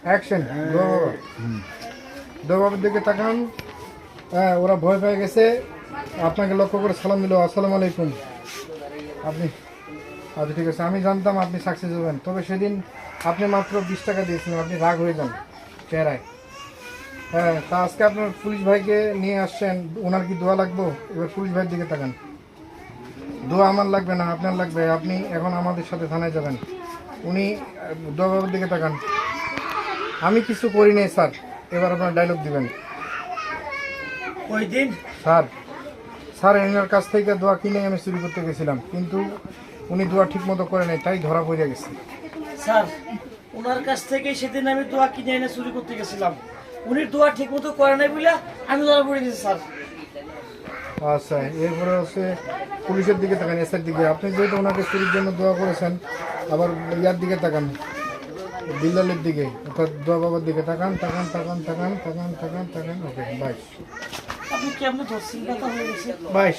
Action. দোয়া বাবার দিকে তাকান। হ্যাঁ, ওরা ভয় পেয়ে গেছে, আপনাকে লক্ষ্য করে সালাম দিল, আসসালামু আলাইকুম। আপনি আচ্ছা ঠিক আছে, আমি জানতাম আপনি সাকসেস হবেন, তবে সেদিন আপনি মাত্র 20 টাকা দিয়েছিলেন, আপনি রাগ হয়ে যান চেহারায়। হ্যাঁ, তা আজকে আপনার পুলিশ ভাইকে নিয়ে আসছেন, ওনার কি দোয়া লাগবে? এবার পুলিশ ভাইয়ের দিকে তাকান। দোয়া আমার লাগবে না, আপনার লাগবে। আপনি এখন আমাদের সাথে থানায় যাবেন। উনি দোয়া বাবার দিকে তাকান। আমি কিছু করি নাই স্যার, এবার আপনার ডায়লগ দিবেন। ওই দিন স্যার, স্যার এনার কাছ থেকে দোয়া কিনে আমি চুরি করতে গেছিলাম, কিন্তু উনি দোয়া ঠিক মতো করে নাই, তাই ধরা পড়ে গেছে। স্যার, ওনার কাছ থেকে সেদিন আমি দোয়া কিনে এনে চুরি করতে গেছিলাম। উনি দোয়া ঠিক মতো করে নাই বলে আমি ধরা পড়ে গেছি স্যার। আচ্ছা, এরপরে হচ্ছে পুলিশের দিকে তাকান, এসআর দিকে। আপনি যেহেতু ওনাকে চুরির জন্য দোয়া করেছেন, আবার ইয়ার দিকে তাকান, বিল্লালের দিকে, অর্থাৎ দোয়া বাবার দিকে তাকান, তাকান তাকান তাকান তাকান তাকান তাকান। ওকে, 22 আপনি কেমন ধরছেন, ব্যথা হয়ে গেছে। 22